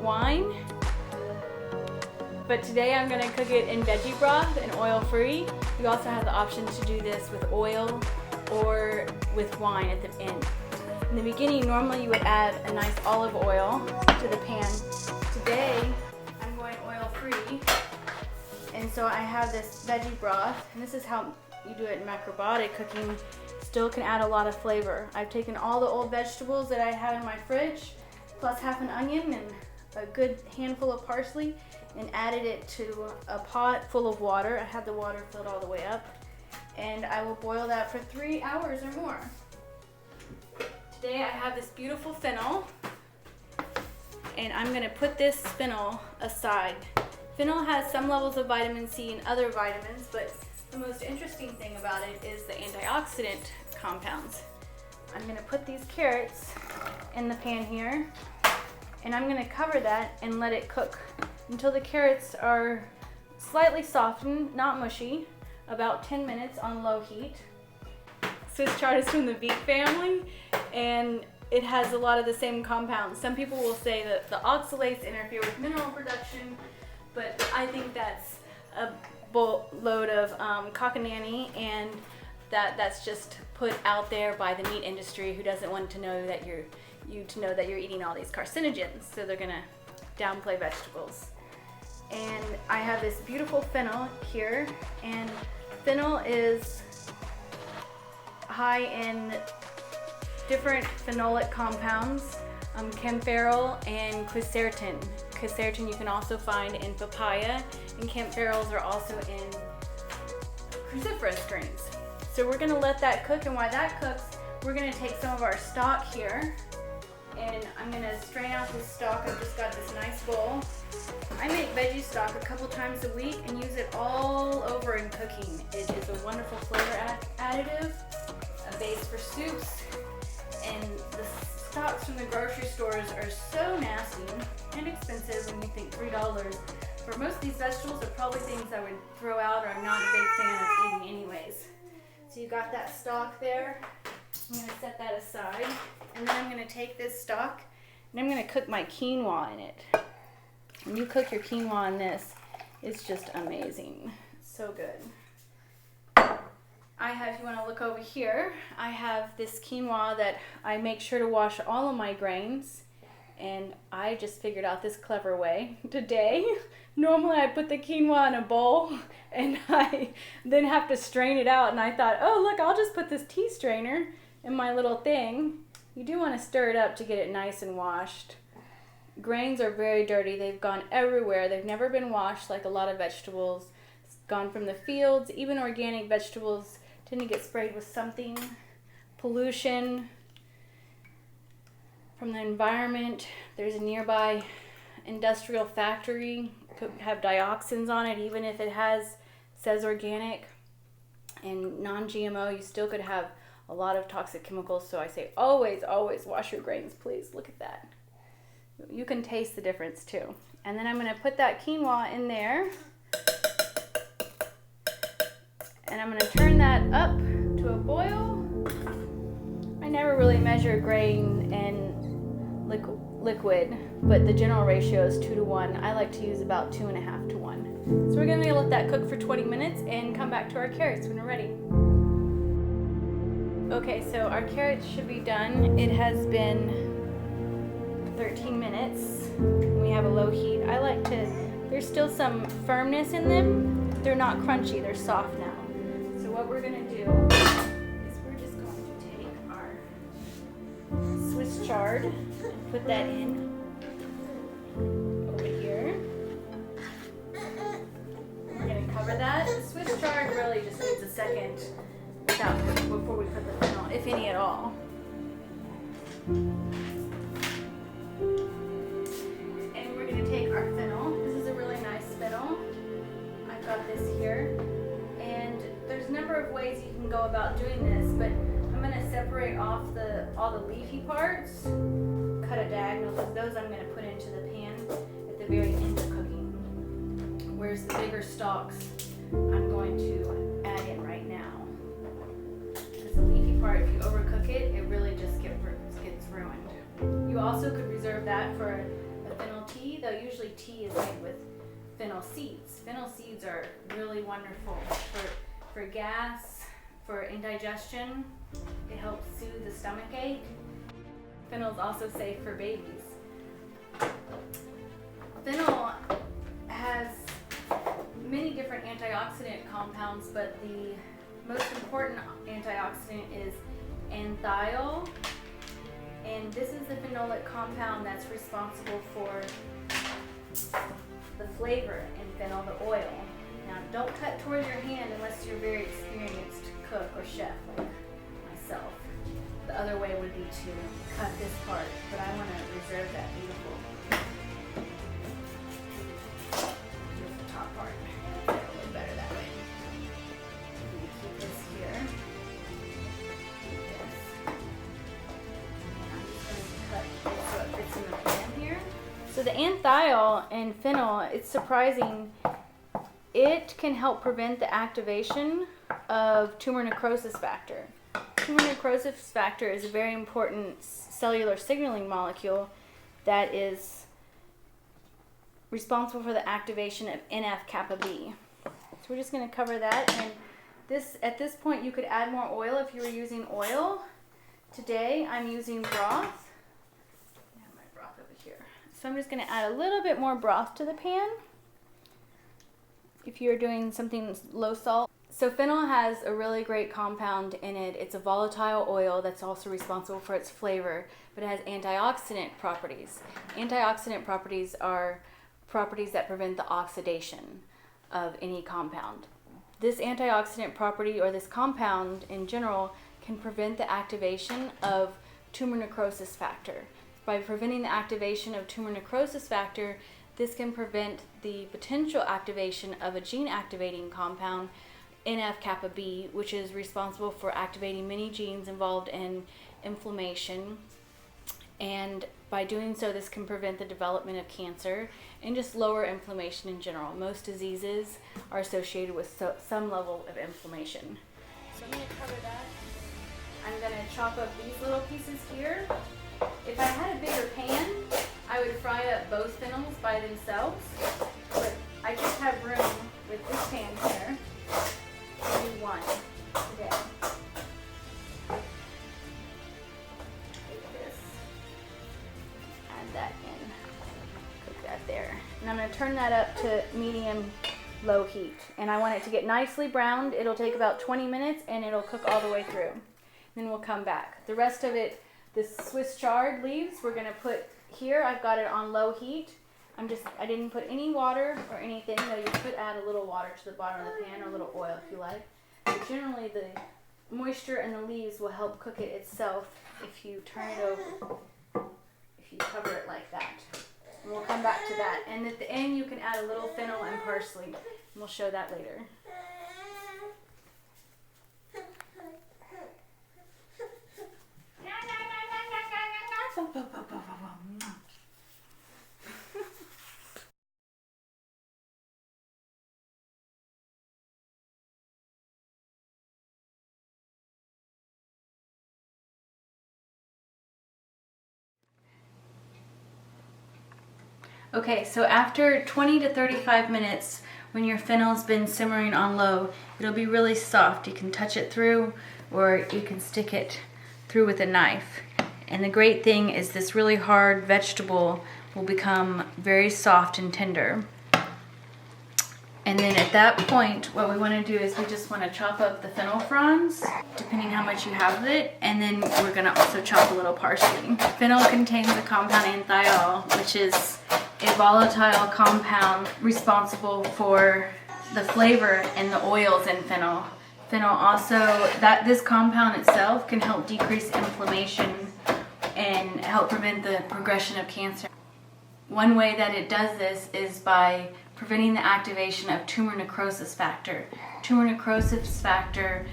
wine. But today I'm gonna cook it in veggie broth and oil-free. You also have the option to do this with oil or with wine at the end. In the beginning, normally you would add a nice olive oil to the pan. Today, I'm going oil-free. And so I have this veggie broth, and this is how you do it in macrobiotic cooking. Still can add a lot of flavor. I've taken all the old vegetables that I have in my fridge, plus half an onion and a good handful of parsley, and added it to a pot full of water. I have the water filled all the way up, and I will boil that for 3 hours or more. Today I have this beautiful fennel, and I'm gonna put this fennel aside. Fennel has some levels of vitamin C and other vitamins, but the most interesting thing about it is the antioxidant compounds. I'm gonna put these carrots in the pan here, and I'm gonna cover that and let it cook until the carrots are slightly softened, not mushy, about 10 minutes on low heat. Swiss chard is from the beet family, and it has a lot of the same compounds. Some people will say that the oxalates interfere with mineral production, but I think that's a boatload of cockamamie, and that's just put out there by the meat industry, who doesn't want to know that you're eating all these carcinogens, so they're gonna downplay vegetables. And I have this beautiful fennel here, and fennel is high in different phenolic compounds, kaempferol and quercetin. Quercetin you can also find in papaya, and kaempferols are also in cruciferous greens. So we're gonna let that cook, and while that cooks, we're gonna take some of our stock here, and I'm gonna strain out this stock. I've just got this nice bowl. I make veggie stock a couple times a week and use it all over in cooking. It is a wonderful flavor additive, a base for soups, and the stocks from the grocery stores are so nasty and expensive when you think $3. For most of these vegetables are probably things I would throw out or I'm not a big fan of eating anyways. So you got that stock there. I'm gonna set that aside, and then I'm gonna take this stock and I'm gonna cook my quinoa in it. When you cook your quinoa in this, it's just amazing. So good. I have, if you want to look over here, I have this quinoa that I make sure to wash all of my grains, and I just figured out this clever way today. Normally I put the quinoa in a bowl and I then have to strain it out, and I thought, oh look, I'll just put this tea strainer in my little thing. You do want to stir it up to get it nice and washed. Grains are very dirty. They've gone everywhere. They've never been washed like a lot of vegetables. It's gone from the fields. Even organic vegetables tend to get sprayed with something. Pollution from the environment. There's a nearby industrial factory. Could have dioxins on it, even if it says organic and non-GMO. You still could have a lot of toxic chemicals. So I say always, always wash your grains, please. Look at that. You can taste the difference too. And then I'm going to put that quinoa in there, and I'm going to turn that up to a boil. I never really measure grain and liquid, but the general ratio is 2 to 1. I like to use about 2.5 to 1. So we're going to let that cook for 20 minutes and come back to our carrots when we're ready. Okay, so our carrots should be done. It has been 13 minutes. We have a low heat. I like to, there's still some firmness in them. They're not crunchy, they're soft now. So what we're gonna do is we're just going to take our Swiss chard and put that in over here. We're gonna cover that. The Swiss chard really just needs a second before we put the fennel, if any at all. Take our fennel. This is a really nice fennel. I've got this here, and there's a number of ways you can go about doing this, but I'm going to separate off all the leafy parts, cut a diagonal, because those I'm going to put into the pan at the very end of cooking, whereas the bigger stalks I'm going to add in right now. Because the leafy part, if you overcook it, it really just gets ruined. You also could reserve that for a fennel tea, though usually tea is made with fennel seeds. Fennel seeds are really wonderful for gas, for indigestion. It helps soothe the stomach ache. Fennel is also safe for babies. Fennel has many different antioxidant compounds, but the most important antioxidant is anthiol, and this is the phenolic compound that's responsible for the flavor in fennel, the oil. Now, don't cut towards your hand unless you're a very experienced cook or chef like myself. The other way would be to cut this part, but I want to reserve that beautiful top part. It's a little better that way. I'm going to keep this here. Yes. And I'm just going to cut it so it fits in the pan here. So the anthiol in fennel, it's surprising. It can help prevent the activation of tumor necrosis factor. Tumor necrosis factor is a very important cellular signaling molecule that is responsible for the activation of NF-kappa B. So we're just going to cover that, and at this point you could add more oil if you were using oil. Today I'm using broth. I have my broth over here. So I'm just going to add a little bit more broth to the pan if you're doing something low salt. So fennel has a really great compound in it. It's a volatile oil that's also responsible for its flavor, but it has antioxidant properties. Antioxidant properties are properties that prevent the oxidation of any compound. This antioxidant property, or this compound in general, can prevent the activation of tumor necrosis factor. By preventing the activation of tumor necrosis factor, this can prevent the potential activation of a gene activating compound, NF-kappa B, which is responsible for activating many genes involved in inflammation. And by doing so, this can prevent the development of cancer and just lower inflammation in general. Most diseases are associated with some level of inflammation. So I'm going to cover that. I'm going to chop up these little pieces here. If I had a bigger pan, I would fry up both fennels by themselves, but I just have room with this pan here to do one today. Take this, add that in, cook that there. And I'm going to turn that up to medium-low heat. And I want it to get nicely browned. It'll take about 20 minutes and it'll cook all the way through. Then we'll come back. The rest of it, this Swiss chard leaves, we're going to put here. I've got it on low heat. I didn't put any water or anything, though you could add a little water to the bottom of the pan or a little oil if you like. But generally the moisture in the leaves will help cook it itself if you turn it over, if you cover it like that. And we'll come back to that. And at the end you can add a little fennel and parsley. And we'll show that later. Okay, so after 20 to 35 minutes, when your fennel's been simmering on low, it'll be really soft. You can touch it through, or you can stick it through with a knife. And the great thing is this really hard vegetable will become very soft and tender. And then at that point, what we want to do is we just want to chop up the fennel fronds, depending how much you have of it, and then we're going to also chop a little parsley. Fennel contains the compound anthiol, which is a volatile compound responsible for the flavor and the oils in fennel. Fennel also, this compound itself can help decrease inflammation and help prevent the progression of cancer. One way that it does this is by preventing the activation of tumor necrosis factor. Tumor necrosis factor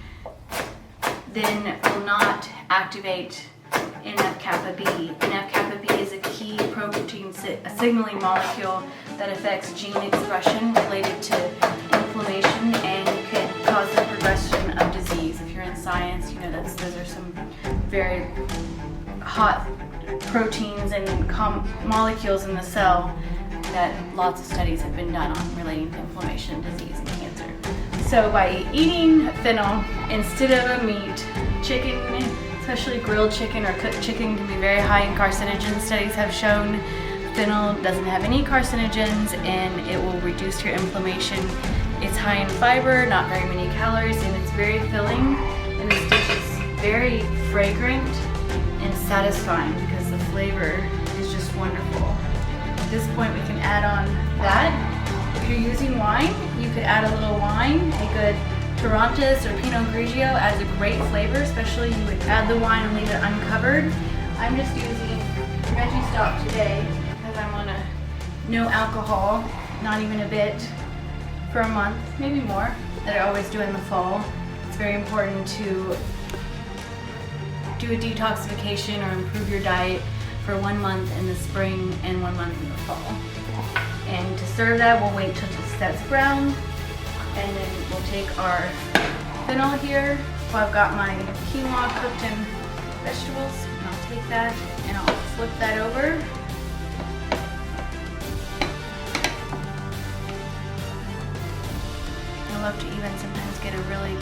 then will not activate NF-kappa B. NF-kappa B is a key protein signaling molecule that affects gene expression related to inflammation and could cause the progression of disease. If you're in science, you know those are some very hot proteins and molecules in the cell that lots of studies have been done on relating to inflammation, disease, and cancer. So by eating fennel instead of a meat, chicken, especially grilled chicken or cooked chicken, can be very high in carcinogens. Studies have shown fennel doesn't have any carcinogens and it will reduce your inflammation. It's high in fiber, not very many calories, and it's very filling. And this dish is very fragrant and satisfying because the flavor is just wonderful. At this point we can add on that. If you're using wine, you could add a little wine. A good Torrontés or Pinot Grigio adds a great flavor, especially you would add the wine and leave it uncovered. I'm just using veggie stock today because I'm on a no alcohol, not even a bit, for a month, maybe more, that I always do in the fall. It's very important to do a detoxification or improve your diet for 1 month in the spring and 1 month in the fall. And to serve that, we'll wait till that's brown, and then we'll take our fennel here. Well, I've got my quinoa cooked in vegetables, and I'll take that and I'll flip that over. I love to even sometimes get a really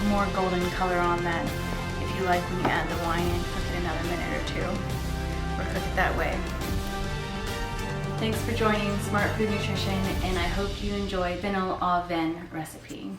more golden color on that. If you like, when you add the wine in, cook it another minute or two, or cook it that way. Thanks for joining Smart Food Nutrition, and I hope you enjoy Fennel Au Vin recipe.